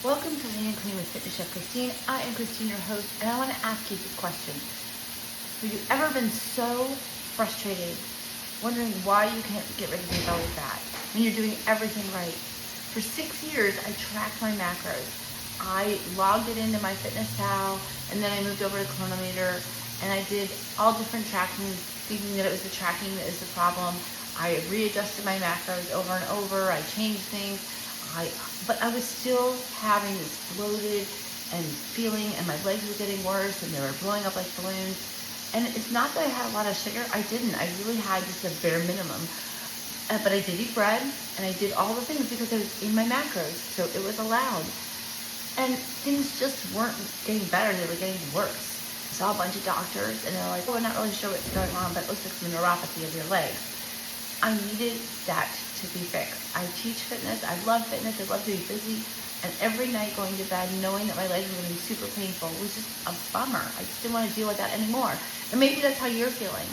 Welcome to Lean and Clean with Fitness Chef Christine. I am Christine, your host, and I want to ask you this question. Have you ever been so frustrated, wondering why you can't get rid of your belly fat when you're doing everything right? For 6 years, I tracked my macros. I logged it into my FitnessPal, and then I moved over to Chronometer, and I did all different tracking, thinking that it was the tracking that is the problem. I readjusted my macros over and over. I changed things. But I was still having this bloated and feeling, and my legs were getting worse, and they were blowing up like balloons. And it's not that I had a lot of sugar. I didn't. I really had just a bare minimum. But I did eat bread, and I did all the things because I was in my macros, so it was allowed. And things just weren't getting better. They were getting worse. I saw a bunch of doctors, and they're like, "Oh, we're not really sure what's going on, but it looks like some neuropathy of your legs." I needed that to be fixed. I teach fitness. I love fitness. I love to be busy. And every night going to bed, knowing that my legs were getting super painful was just a bummer. I just didn't want to deal with that anymore. And maybe that's how you're feeling.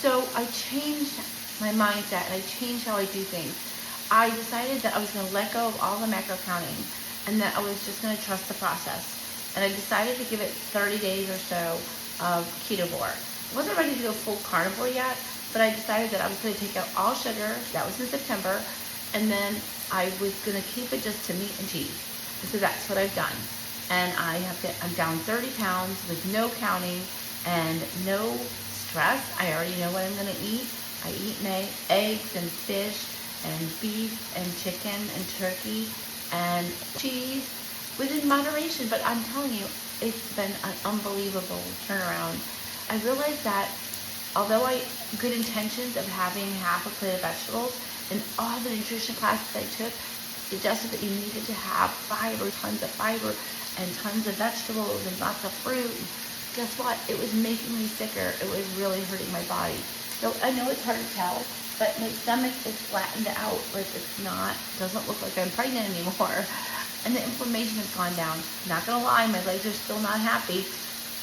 So I changed my mindset, and I changed how I do things. I decided that I was going to let go of all the macro counting, and that I was just going to trust the process. And I decided to give it 30 days or so of ketovore. I wasn't ready to go full carnivore yet, but I decided that I was going to take out all sugar. That was in September. And then I was going to keep it just to meat and cheese. And so that's what I've done. And I'm down 30 pounds with no counting and no stress. I already know what I'm going to eat. I eat eggs and fish and beef and chicken and turkey and cheese within moderation. But I'm telling you, it's been an unbelievable turnaround. I realized that although good intentions of having half a plate of vegetables, and all the nutrition classes I took suggested that you needed to have fiber, tons of fiber, and tons of vegetables, and lots of fruit. And guess what? It was making me sicker. It was really hurting my body. So I know it's hard to tell, but my stomach is flattened out. Like doesn't look like I'm pregnant anymore. And the inflammation has gone down. Not gonna lie, my legs are still not happy.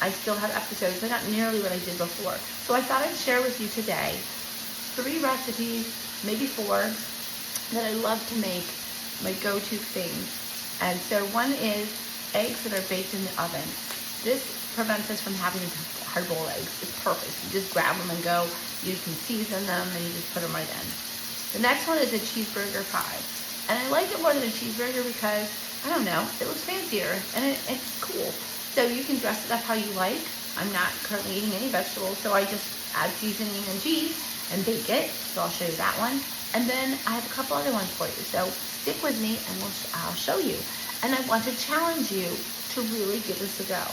I still have episodes, but not nearly what I did before. So I thought I'd share with you today 3 recipes, maybe 4, that I love to make, my go-to things. And so one is eggs that are baked in the oven. This prevents us from having hard-boiled eggs. It's perfect. You just grab them and go. You can season them, and you just put them right in. The next one is a cheeseburger pie. And I like it more than a cheeseburger because, I don't know, it looks fancier, and it's cool. So you can dress it up how you like. I'm not currently eating any vegetables, so I just add seasoning and cheese and bake it. So I'll show you that one. And then I have a couple other ones for you. So stick with me, and I'll show you. And I want to challenge you to really give this a go,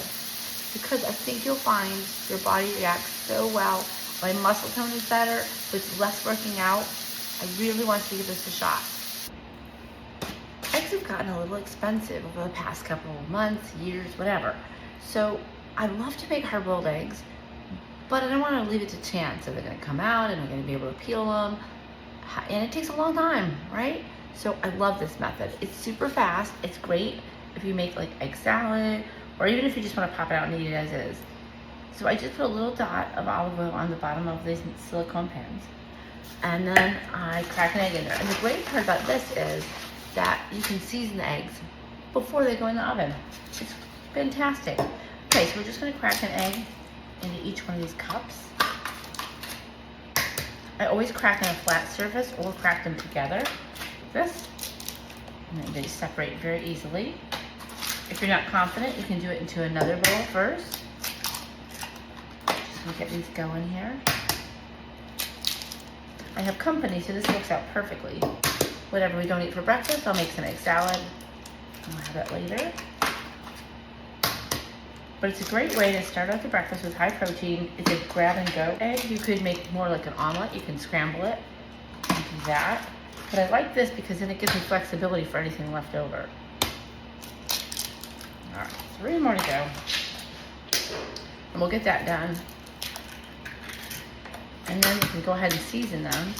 because I think you'll find your body reacts so well. My muscle tone is better with less working out. I really want you to give this a shot. Eggs have gotten a little expensive over the past couple of months, years, whatever. So I love to make hard-boiled eggs, but I don't want to leave it to chance. Are they going to come out? Am I going to be able to peel them? And it takes a long time, right? So I love this method. It's super fast. It's great if you make like egg salad, or even if you just want to pop it out and eat it as is. So I just put a little dot of olive oil on the bottom of these silicone pans, and then I crack an egg in there. And the great part about this is that you can season the eggs before they go in the oven. It's fantastic. Okay, so we're just going to crack an egg into each one of these cups. I always crack on a flat surface or crack them together like this, and then they separate very easily. If you're not confident, you can do it into another bowl first. Just going to get these going here. I have company, so this works out perfectly. Whatever we don't eat for breakfast, I'll make some egg salad. I'll have that later. But it's a great way to start out the breakfast with high protein. It's a grab and go egg. You could make more like an omelet. You can scramble it and do that. But I like this because then it gives me flexibility for anything left over. All right, 3 more to go. And we'll get that done. And then you can go ahead and season them.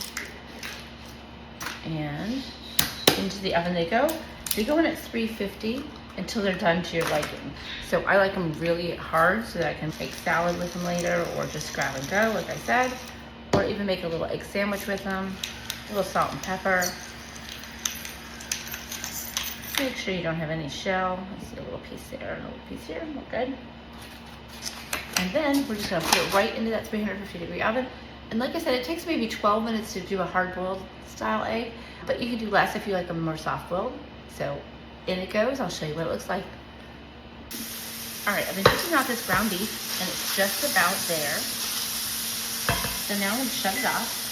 And into the oven they go. They go in at 350 until they're done to your liking. So I like them really hard so that I can make salad with them later, or just grab and go, like I said, or even make a little egg sandwich with them, a little salt and pepper. Make sure you don't have any shell. I see a little piece there and a little piece here. Look good. And then we're just gonna put it right into that 350-degree oven. And like I said, it takes maybe 12 minutes to do a hard-boiled style egg, but you can do less if you like them more soft-boiled. So in it goes. I'll show you what it looks like. All right, I've been taking out this ground beef, and it's just about there. So now I'm gonna shut it off.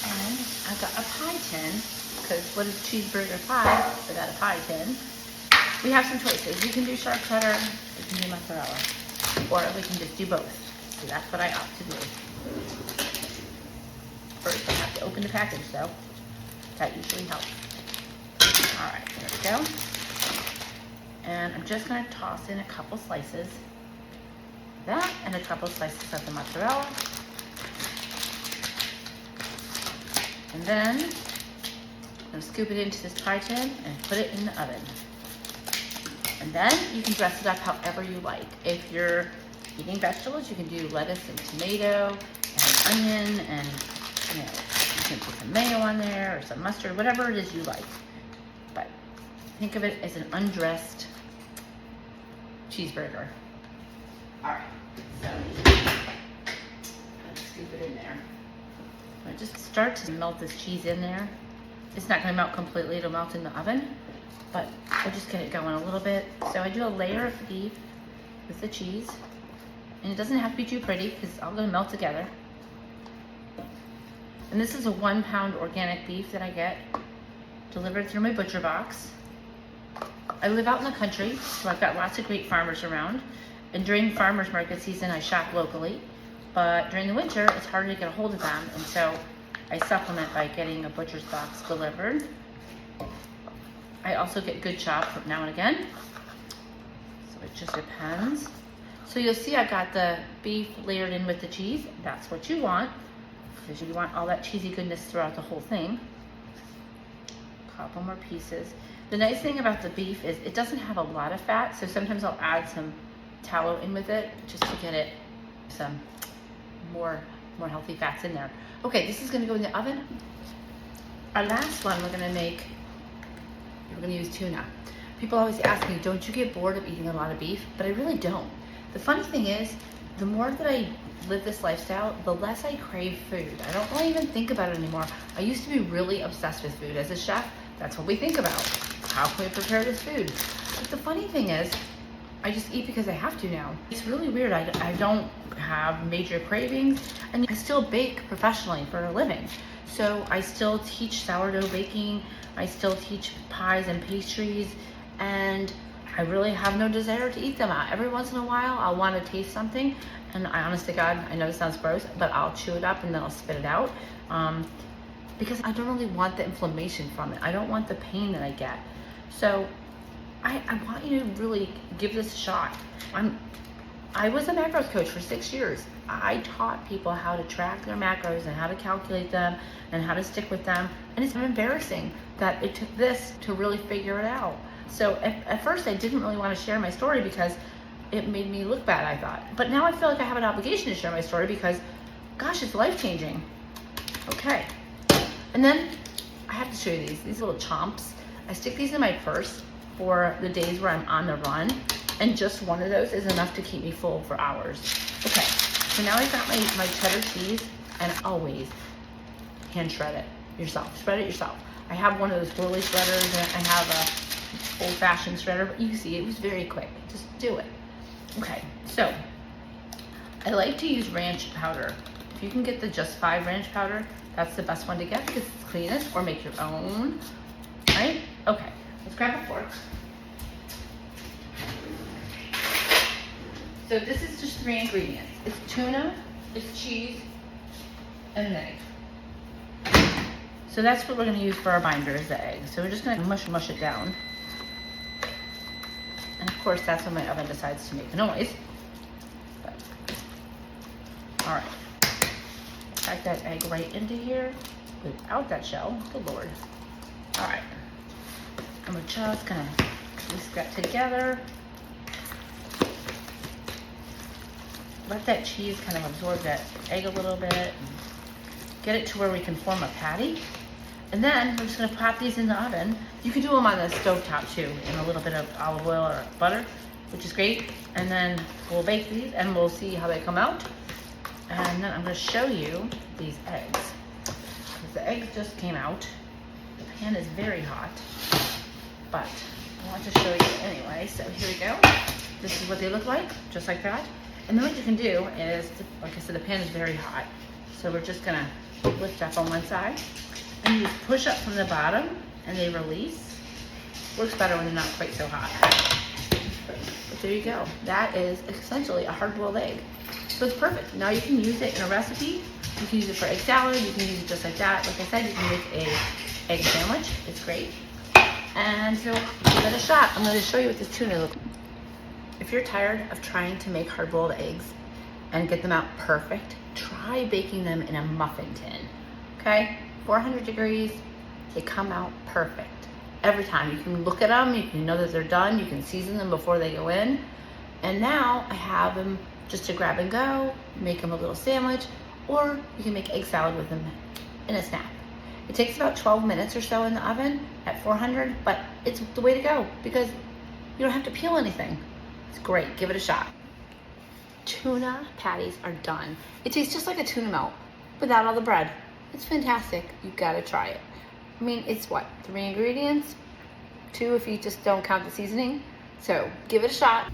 And I've got a pie tin, because what is cheeseburger pie without a pie tin? We have some choices. You can do sharp cheddar, you can do mozzarella, or we can just do both. So that's what I opt to do. First, I have to open the package though. That usually helps. All right, there we go. And I'm just gonna toss in a couple slices of that and a couple slices of the mozzarella. And then I'm gonna scoop it into this pie tin and put it in the oven. And then you can dress it up however you like. If you're eating vegetables, you can do lettuce and tomato and onion, and you can put some mayo on there or some mustard, whatever it is you like. But think of it as an undressed cheeseburger. All right, so let's scoop it in there. I just start to melt this cheese in there. It's not gonna melt completely, it'll melt in the oven, but we'll just get it going a little bit. So I do a layer of beef with the cheese, and it doesn't have to be too pretty because it's all gonna melt together. And this is a 1 pound organic beef that I get delivered through my butcher box. I live out in the country, so I've got lots of great farmers around. And during farmers market season, I shop locally. But during the winter, it's harder to get a hold of them. And so I supplement by getting a butcher's box delivered. I also get Good Chop from now and again. So it just depends. So you'll see I got the beef layered in with the cheese. That's what you want, because you want all that cheesy goodness throughout the whole thing. A couple more pieces. The nice thing about the beef is it doesn't have a lot of fat, so sometimes I'll add some tallow in with it just to get it some more healthy fats in there. Okay, this is gonna go in the oven. Our last one we're gonna use tuna. People always ask me, don't you get bored of eating a lot of beef? But I really don't. The funny thing is, the more that I live this lifestyle, the less I crave food. I don't really even think about it anymore. I used to be really obsessed with food. As a chef, that's what we think about. How can we prepare this food? But the funny thing is, I just eat because I have to now. It's really weird. I don't have major cravings, and I still bake professionally for a living. So I still teach sourdough baking. I still teach pies and pastries, and I really have no desire to eat them out. Every once in a while, I'll want to taste something, and I honest to God, I know this sounds gross, but I'll chew it up and then I'll spit it out, because I don't really want the inflammation from it. I don't want the pain that I get. So I want you to really give this a shot. I was a macros coach for 6 years. I taught people how to track their macros and how to calculate them and how to stick with them. And it's embarrassing that it took this to really figure it out. So at first I didn't really want to share my story because it made me look bad, I thought. But now I feel like I have an obligation to share my story because, gosh, it's life-changing. Okay. And then I have to show you these little chomps. I stick these in my purse for the days where I'm on the run, and just one of those is enough to keep me full for hours. Okay, so now I've got my cheddar cheese, and always hand shred it yourself. Shred it yourself. I have one of those whirly shredders, and I have a old-fashioned shredder, but you can see it was very quick. Just do it. Okay, so I like to use ranch powder. If you can get the Just 5 ranch powder, that's the best one to get because it's cleanest, or make your own, right? Okay. Let's grab a fork. So this is just 3 ingredients. It's tuna, it's cheese, and an egg. So that's what we're gonna use for our binder, is the egg. So we're just gonna mush it down. And of course, that's when my oven decides to make a noise. But, all right. Pack that egg right into here without that shell. Good Lord. All right. And we're just gonna whisk that together. Let that cheese kind of absorb that egg a little bit. And get it to where we can form a patty. And then we're just gonna pop these in the oven You can do them on the stovetop too, in a little bit of olive oil or butter, which is great. And then we'll bake these and we'll see how they come out. And then I'm gonna show you these eggs. Because the eggs just came out. The pan is very hot, but I want to show you anyway. So here we go. This is what they look like, just like that. And then what you can do is, like I said, the pan is very hot. So we're just gonna lift up on one side and you just push up from the bottom and they release. Works better when they're not quite so hot. But there you go. That is essentially a hard-boiled egg. So it's perfect. Now you can use it in a recipe. You can use it for egg salad. You can use it just like that. Like I said, you can make a egg sandwich. It's great. And so give it a shot. I'm going to show you what this tuna looks like. If you're tired of trying to make hard-boiled eggs and get them out perfect, try baking them in a muffin tin. Okay? 400 degrees. They come out perfect. Every time. You can look at them. You can know that they're done. You can season them before they go in. And now I have them just to grab and go, make them a little sandwich, or you can make egg salad with them in a snap. It takes about 12 minutes or so in the oven at 400, but it's the way to go because you don't have to peel anything. It's great. Give it a shot. Tuna patties are done. It tastes just like a tuna melt without all the bread. It's fantastic. You gotta try it. I mean, it's what, 3 ingredients? 2 if you just don't count the seasoning. So give it a shot.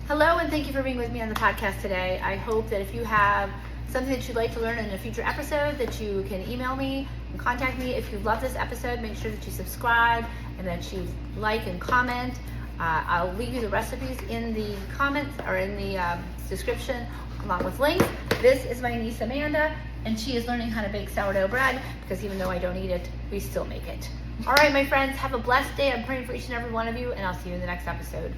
Hello, and thank you for being with me on the podcast today. I hope that if you have something that you'd like to learn in a future episode, that you can email me and contact me. If you love this episode, make sure that you subscribe and that you like and comment. I'll leave you the recipes in the comments or in the description along with links. This is my niece Amanda, and she is learning how to bake sourdough bread because even though I don't eat it, we still make it. All right, my friends, have a blessed day. I'm praying for each and every one of you, and I'll see you in the next episode.